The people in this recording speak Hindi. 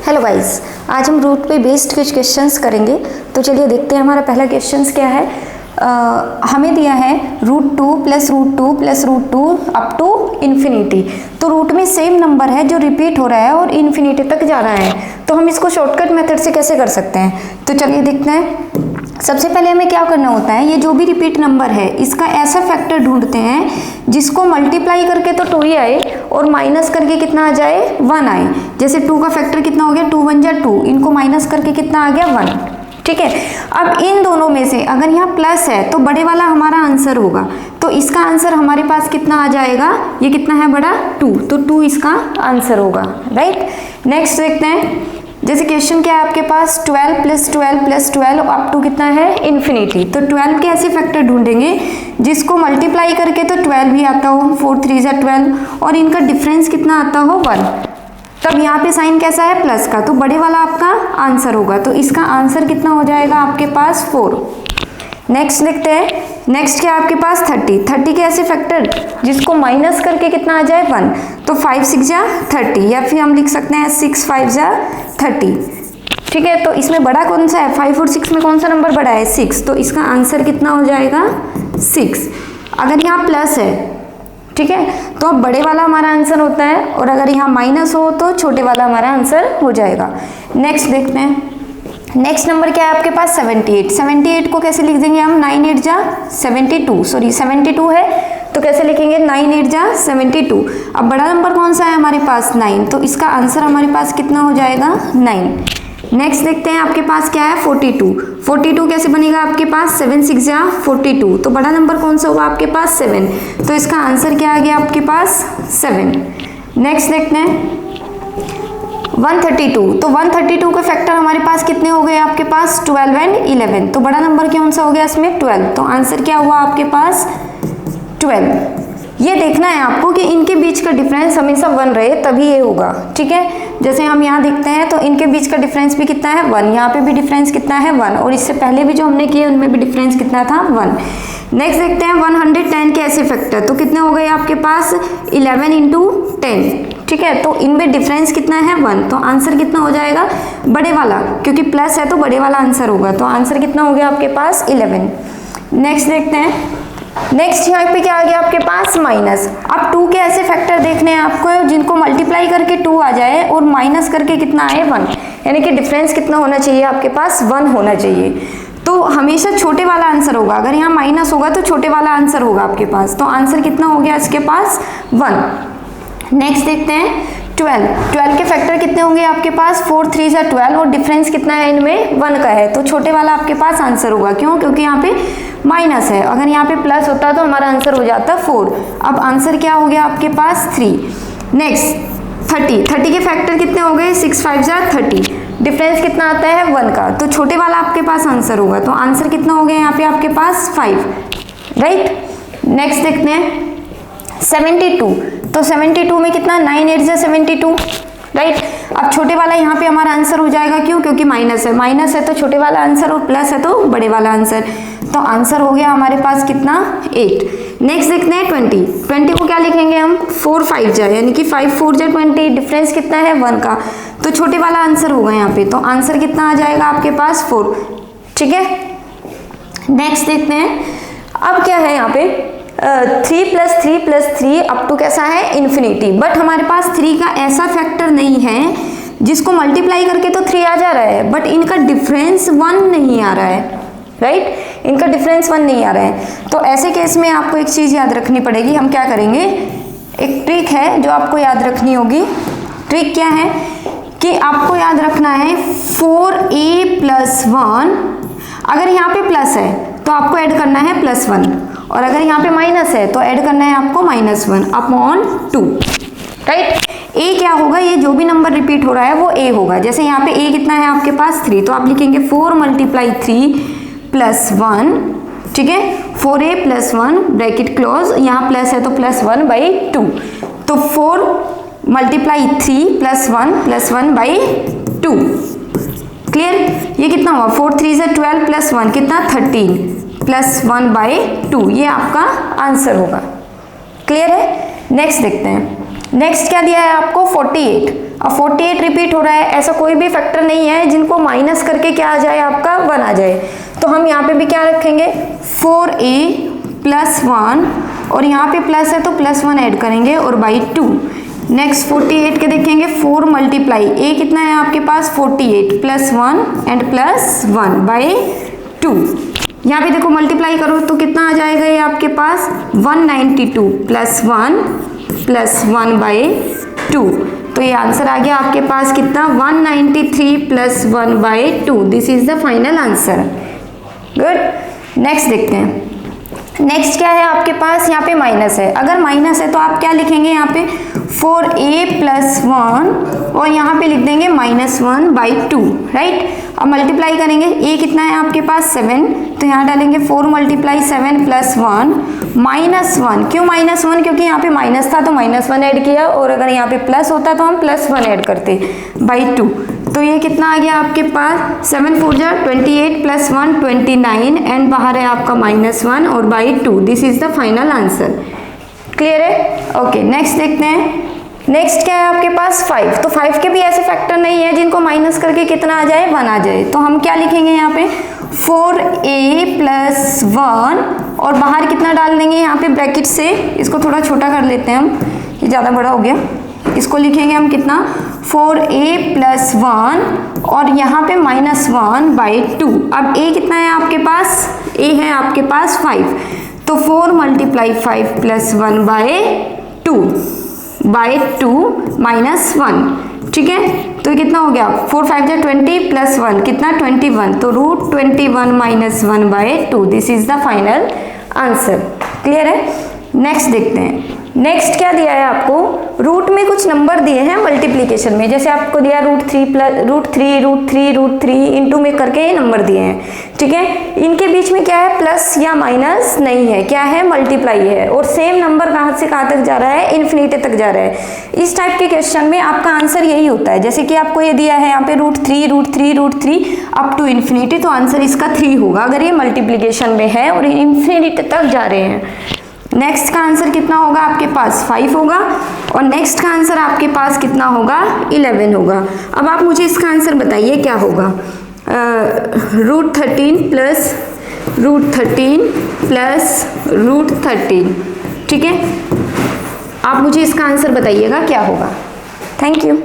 हेलो गाइस, आज हम रूट पे बेस्ड कुछ क्वेश्चंस करेंगे। तो चलिए देखते हैं हमारा पहला क्वेश्चंस क्या है। हमें दिया है √2 plus √2 plus √2 up to infinity. तो रूट में सेम नंबर है जो रिपीट हो रहा है और इन्फिनिटी तक जा रहा है, तो हम इसको शॉर्टकट मेथड से कैसे कर सकते हैं। तो चलिए देखते हैं। सबसे पहले हमें क्या करना होता है, ये जो भी रिपीट नंबर है इसका ऐसा फैक्टर ढूंढते हैं जिसको मल्टीप्लाई करके तो 2 ही आए और माइनस करके कितना आ जाए, 1 आए। जैसे 2 का फैक्टर कितना हो गया, 2 1 जा 2, इनको माइनस करके कितना आ गया, 1। ठीक है, अब इन दोनों में से अगर यहाँ प्लस है तो बड़े वाला हमारा आंसर होगा, तो इसका आंसर हमारे पास कितना आ जाएगा, ये कितना है बड़ा, 2, तो 2 इसका आंसर होगा। राइट, नेक्स्ट देखते हैं। जैसे क्वेश्चन क्या है आपके पास, 12 प्लस 12 प्लस 12 अप टू कितना है, इन्फिनिटी। तो 12 के ऐसे फैक्टर ढूंढेंगे जिसको मल्टीप्लाई करके तो 12 भी आता हो, 4 3 जा 12, और इनका डिफरेंस कितना आता हो, 1। तब यहाँ पे साइन कैसा है, प्लस का, तो बड़े वाला आपका आंसर होगा। तो इसका आंसर कितना हो जाएगा आपके पास, 4। नेक्स्ट लिखते हैं। नेक्स्ट क्या आपके पास, 30 के ऐसे फैक्टर जिसको माइनस करके कितना आ जाए, 1। तो 5 6 जा 30, या फिर हम लिख सकते हैं 6 5 जा 30। ठीक है, तो इसमें बड़ा कौन सा है, 5 और 6 में कौन सा नंबर बड़ा है, 6। तो इसका आंसर कितना हो जाएगा, 6। अगर यहाँ प्लस है, ठीक है, तो अब बड़े वाला हमारा आंसर होता है, और अगर यहाँ माइनस हो तो छोटे वाला हमारा आंसर हो जाएगा। नेक्स्ट देखते हैं। नेक्स्ट नंबर क्या है आपके पास, 78। 78 को कैसे लिख देंगे हम, 9 8 जा 72, सॉरी 72 है तो कैसे लिखेंगे, 9 8 जा 72। अब बड़ा नंबर कौन सा है हमारे पास, 9, तो इसका आंसर हमारे पास कितना हो जाएगा, 9। नेक्स्ट देखते हैं आपके पास क्या है, 42 कैसे बनेगा आपके पास, 7 6 जा 42, तो बड़ा नंबर कौन सा होगा आपके पास, 7, तो इसका आंसर क्या आ गया आपके पास, 7। नेक्स्ट देखते हैं 132। तो 132 के फैक्टर हमारे पास कितने हो गए आपके पास, 12 एंड 11, तो बड़ा नंबर कौन सा हो गया इसमें, 12, तो आंसर क्या हुआ आपके पास, 12। ये देखना है आपको कि इनके बीच का डिफरेंस हमेशा 1 रहे, तभी ये होगा। ठीक है, जैसे हम यहाँ देखते हैं तो इनके बीच का डिफरेंस भी कितना है, 1, यहाँ पे भी डिफरेंस कितना है, 1, और इससे पहले भी जो हमने किए उनमें भी डिफरेंस कितना था, 1। नेक्स्ट देखते हैं 110 के ऐसे फैक्टर, तो कितने हो गए आपके पास, 11 × 10। ठीक है, तो इनमें डिफरेंस कितना है, 1, तो आंसर कितना हो जाएगा, बड़े वाला, क्योंकि प्लस है तो बड़े वाला आंसर होगा, तो आंसर कितना हो गया आपके पास, 11। नेक्स्ट देखते हैं। नेक्स्ट यहाँ पे क्या आ गया आपके पास, माइनस। अब 2 के ऐसे फैक्टर देखने हैं आपको जिनको मल्टीप्लाई करके 2 आ जाए और माइनस करके कितना आए, 1, यानी कि डिफरेंस कितना होना चाहिए आपके पास, 1 होना चाहिए। तो हमेशा छोटे वाला आंसर होगा, अगर यहाँ माइनस होगा तो छोटे वाला आंसर होगा आपके पास, तो आंसर कितना हो गया इसके पास, 1। नेक्स्ट देखते हैं 12 के फैक्टर कितने होंगे आपके पास, 4 3 जा 12, और डिफरेंस कितना है इनमें, 1 का है, तो छोटे वाला आपके पास आंसर होगा। क्यों, क्योंकि यहाँ पे माइनस है, अगर यहाँ पे प्लस होता तो हमारा आंसर हो जाता 4। अब आंसर क्या हो गया आपके पास, 3। नेक्स्ट 30 के फैक्टर कितने हो गए, 6 5 जा 30, डिफरेंस कितना आता है, 1 का, तो छोटे वाला आपके पास आंसर होगा, तो आंसर कितना हो गया यहाँ पे आपके पास, 5। राइट, नेक्स्ट देखते हैं 72। तो 72 में कितना, 9 8 जा 72। राइट, अब छोटे वाला यहाँ पे हमारा आंसर हो जाएगा, क्यों, क्योंकि माइनस है तो छोटे वाला आंसर, और प्लस है तो बड़े वाला आंसर, तो आंसर हो गया हमारे पास कितना, 8। नेक्स्ट देखते हैं 20 को क्या लिखेंगे हम, 4 5 जा, यानी कि 5 4 जा 20, डिफरेंस कितना है, 1 का, तो छोटे वाला आंसर होगा यहाँ पे, तो आंसर कितना आ जाएगा आपके पास, 4। ठीक है, नेक्स्ट देखते हैं। अब क्या है यहाँ पे 3 प्लस 3 प्लस 3 अप टू कैसा है, इन्फिनिटी, बट हमारे पास 3 का ऐसा फैक्टर नहीं है जिसको मल्टीप्लाई करके तो 3 आ जा रहा है, बट इनका डिफरेंस 1 नहीं आ रहा है। राइट, इनका डिफरेंस 1 नहीं आ रहा है, तो ऐसे केस में आपको एक चीज याद रखनी पड़ेगी। हम क्या करेंगे, एक ट्रिक है जो आपको याद रखनी होगी। ट्रिक क्या है कि आपको याद रखना है 4a + 1, अगर यहाँ पे प्लस है तो आपको ऐड करना है +1, और अगर यहाँ पे माइनस है तो ऐड करना है आपको -1 अपॉन 2। राइट, a क्या होगा, ये जो भी नंबर रिपीट हो रहा है वो a होगा। जैसे यहाँ पे a कितना है आपके पास, 3, तो आप लिखेंगे 4 × 3 + 1। ठीक है, 4a + 1 ब्रैकेट क्लोज, यहाँ प्लस है तो +1/2, तो 4 × 3 + 1 क्लियर, ये कितना हुआ, 4 3 जा 12 + 1 कितना, 13 +1/2, ये आपका आंसर होगा। क्लियर है, नेक्स्ट देखते हैं। नेक्स्ट क्या दिया है आपको 48। अब 48 रिपीट हो रहा है, ऐसा कोई भी फैक्टर नहीं है जिनको माइनस करके क्या आ जाए आपका 1 आ जाए। तो हम यहाँ पे भी क्या रखेंगे 4a + 1 और यहाँ पे प्लस है तो +1 ऐड करेंगे और बाई 2। नेक्स्ट 48 के देखेंगे 4 मल्टीप्लाई a कितना है आपके पास 48 + 1 एंड +1 बाई 2। यहाँ पे देखो मल्टीप्लाई करो तो कितना आ जाएगा ये आपके पास 192 + 1 + 1 बाई 2। तो ये आंसर आ गया आपके पास कितना 193 + 1 by 2। This is the final answer. Good. Next देखते हैं। नेक्स्ट क्या है आपके पास, यहाँ पे माइनस है। अगर माइनस है तो आप क्या लिखेंगे यहाँ पे 4a + 1 और यहाँ पे लिख देंगे -1 बाई 2, राइट। अब मल्टीप्लाई करेंगे, a कितना है आपके पास 7, तो यहाँ डालेंगे 4 × 7 + 1 -1। क्यों -1? क्योंकि यहाँ पे माइनस था तो -1 ऐड किया, और अगर यहाँ पे प्लस होता तो हम +1 ऐड करते बाई 2। तो ये कितना आ गया आपके पास 7 × 4 = 28 + 1 29 एंड बाहर है आपका -1 और by 2। This is the final answer. Clear है? ओके, नेक्स्ट देखते हैं। नेक्स्ट क्या है आपके पास 5। तो 5 के भी ऐसे फैक्टर नहीं है जिनको माइनस करके कितना आ जाए 1 आ जाए। तो हम क्या लिखेंगे यहाँ पे 4a + 1 और बाहर कितना डाल देंगे यहाँ पे ब्रैकेट से, इसको थोड़ा छोटा कर लेते हैं हम, ये ज़्यादा बड़ा हो गया। इसको लिखेंगे हम कितना 4a + 1 और यहाँ पे -1 बाई 2। अब a कितना है आपके पास, a है आपके पास 5, तो 4 × 5 + 1 बाई 2 -1। ठीक है, तो कितना हो गया 4 × 5 = 20 + 1 कितना 21, तो √21 - 1 by 2। This is the final answer. Clear है? नेक्स्ट देखते हैं। नेक्स्ट क्या दिया है आपको, रूट में कुछ नंबर दिए हैं मल्टीप्लीकेशन में, जैसे आपको दिया √3 इंटू में करके ये नंबर दिए हैं। ठीक है, इनके बीच में क्या है प्लस या माइनस नहीं है, क्या है मल्टीप्लाई है, और सेम नंबर कहाँ से कहाँ तक जा रहा है, इन्फिनिटी तक जा रहा है। इस टाइप के क्वेश्चन में आपका आंसर यही होता है। जैसे कि आपको ये दिया है यहाँ पे √3 अप टू इन्फिनिटी, तो आंसर इसका 3 होगा अगर ये मल्टीप्लीकेशन में है और इन्फिनिटी तक जा रहे हैं। नेक्स्ट का आंसर कितना होगा आपके पास 5 होगा, और नेक्स्ट का आंसर आपके पास कितना होगा 11 होगा। अब आप मुझे इसका आंसर बताइए क्या होगा, √13 + √13। ठीक है, आप मुझे इसका आंसर बताइएगा क्या होगा। Thank you.